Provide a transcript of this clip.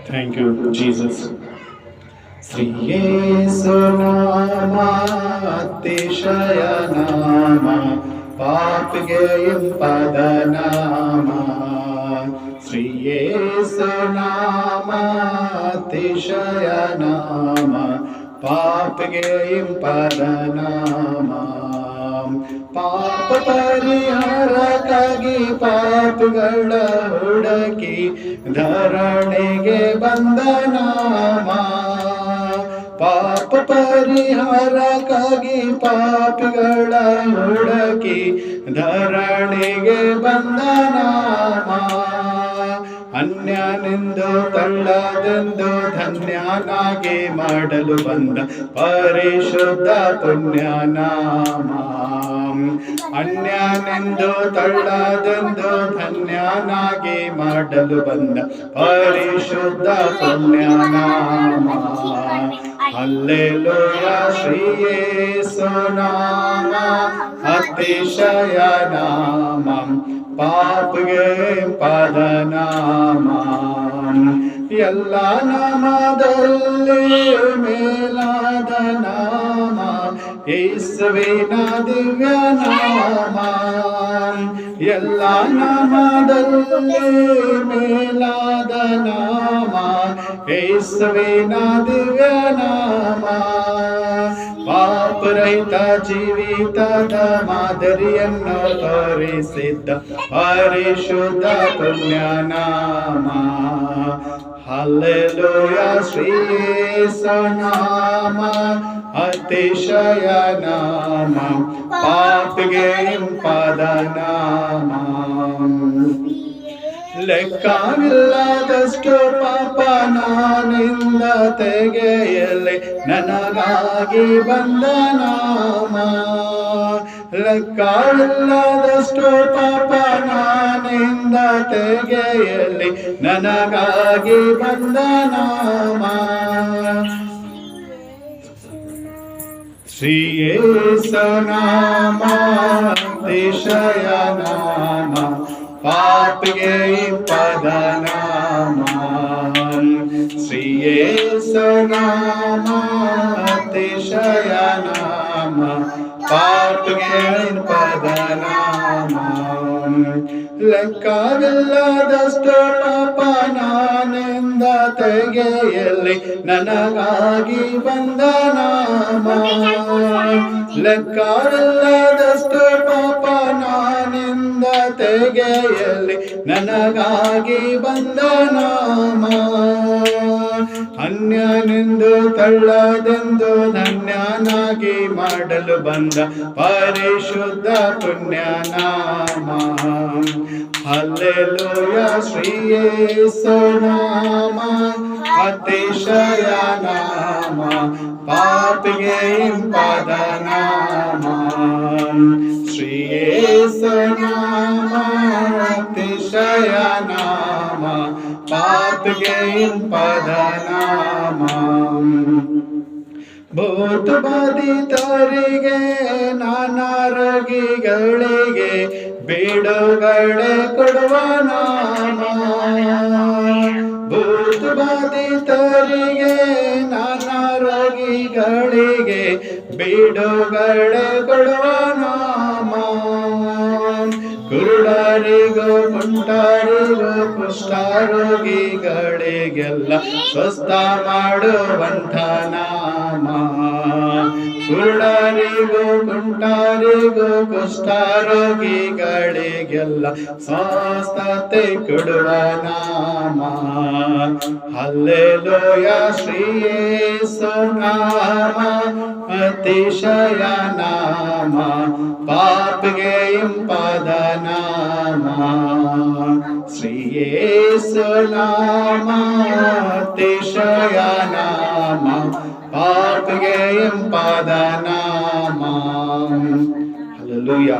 Thank you, Jesus. ಶ್ರೀಯೇಸು ನಾಮ ಅತಿಶಯ ನಾಮ ಪಾಪಿಗೆ ಇಂಪದ ನಾಮ. ಶ್ರೀಯೇಸು ನಾಮ ಅತಿಶಯ ನಾಮ ಪಾಪಿಗೆ ಇಂಪದ ನಾಮ. ಪಾಪ ಪರಿಹಾರಕ್ಕಾಗಿ ಪಾಪಿಗಳ ಹುಡುಕಿ ಧರಣಿಗೆ ಬಂದ ನಾಮ. ಪಾಪ ಪರಿಹಾರಕ್ಕಾಗಿ ಪಾಪಿಗಳ ಹುಡುಕಿ ಧರಣಿಗೆ ಬಂದ ನಾಮ. ಅನ್ಯನೆಂದು ತಳ್ಳದೆಂದು ಧನ್ಯನಾಗಿ ಮಾಡಲು ಬಂದ ಪರಿಶುದ್ಧ ಪುಣ್ಯ ನಾಮ. ಅನ್ಯನೆಂದು ತಳ್ಳದೆಂದು ಧನ್ಯನಾಗಿ ಮಾಡಲು ಬಂದ ಪರಿಶುದ್ಧ ಪುಣ್ಯ ನಾಮ. ಹಲ್ಲೆಲೂಯಾ ಶ್ರೀ ಯೇಸು ನಾಮ ಅತಿಶಯ ನಾಮ ಪಾಪಿಗೆ ಪದ ನಾಮ. ಎಲ್ಲ ನಾಮದಲ್ಲಿ ಮೇಲಾದ ನಾಮ ಯೇಸುವಿನ ದಿವ್ಯ ನಾಮ. ಎಲ್ಲ ನಾಮದಲ್ಲಿ ಮೇಲಾದ ನಾಮ ಯೇಸುವಿನ ದಿವ್ಯ ನಾಮ. ಪಾಪರಹಿತ ಜೀವಿತದ ಮಾದರಿಯನ್ನು ತೋರಿಸಿದ್ದ ಪರಿಶುದ್ಧ ಪುಣ್ಯ ನಾಮ. ಹಲ್ಲೆಲೂಯಾ ಶ್ರೀ ಯೇಸು ನಾಮ ಅತಿಶಯ ನಾಮ ಪಾಪಿಗೆ ಇಂಪದ ನಾಮ. ಲೆಕ್ಕವಿಲ್ಲದಷ್ಟು ಪಾಪ ನಾನಿಂದ ತೆಗೆಯಲಿ ನನಗಾಗಿ ಬಂದ ನಾಮ. ಲೆಕ್ಕವಿಲ್ಲದಷ್ಟು ಪಾಪ ನಾನಿಂದ ತೆಗೆಯಲಿ ನನಗಾಗಿ ಬಂದ ನಾಮ. ಶ್ರೀ ಯೇಸು ನಾಮ ಅತಿಶಯ ನಾಮ ಪಾಪಿಗೆ ಪದ ನಾಮ. ಶ್ರೀ ಯೇಸು ನಾಮ ಅತಿಶಯ ನಾಮ ಪಾಪಿಗೆ ಪದ ನಾಮ. ಲೆಕ್ಕವಿಲ್ಲದಷ್ಟು ಪಾಪ ನಾನಿಂದ ತೆಗೆಯಲಿ ನನಗಾಗಿ ಬಂದ ನಾಮ. ಲೆಕ್ಕವಿಲ್ಲದಷ್ಟು ಪಾಪ ನಾನಿಂದ ತೆಗೆಯಲಿ ನನಗಾಗಿ ಬಂದ ನಾಮ. ಅನ್ಯನೆಂದು ತಳ್ಳದೆಂದು ಧನ್ಯನಾಗಿ ಮಾಡಲು ಬಂದ ಪರಿಶುದ್ಧ ಪುಣ್ಯ ನಾಮ. ಹಲ್ಲೆಲೂಯಾ ಶ್ರೀ ಯೇಸು ನಾಮ ಅತಿಶಯ ನಾಮ ಪಾಪಿಗೆ ಇಂಪದ ನಾಮ. ಶ್ರೀ ಯೇಸು ನಾಮ ಅತಿಶಯ ನಾಮ ಪಾಪಿಗೆ ಇಂಪದ ನಾಮ. ಭೂತ ಬಾಧಿತರಿಗೆ ನಾನಾ ರೋಗಿಗಳಿಗೆ ಬಿಡುಗಡೆ ಕೊಡುವ ನಾಮ. ಭೂತ ಬಾಧಿತರಿಗೆ ನಾನಾ ರೋಗಿಗಳಿಗೆ ಬಿಡುಗಡೆ ಕೊಡುವ ನಾಮ. ಕುರುಡರಿಗೂ ಕುಂಟರಿಗೂ ಕುಷ್ಠರೋಗಿಗಳಿಗೆಲ್ಲ ಸ್ವಸ್ಥ ಮಾಡುವಂಥ ನಾಮ. ಕುರುಡರಿಗೂ ಕುಂಟರಿಗೂ ಕುಷ್ಠರೋಗಿಗಳಿಗೆಲ್ಲ ಸ್ವಸ್ಥತೆ ಕೊಡುವ ನಾಮ. ಹಲ್ಲೆಲೂಯಾ ಶ್ರೀ ಯೇಸು ನಾಮ ಅತಿಶಯ ನಾಮ ಪಾಪಿಗೆ ಇಂಪದ ನಾಮ. ಶ್ರೀ ಯೇಸು ನಾಮ ಅತಿಶಯ ನಾಮ ಪಾಪಿಗೆ ಇಂಪದ ನಾಮ. ಹಲ್ಲೆಲೂಯಾ.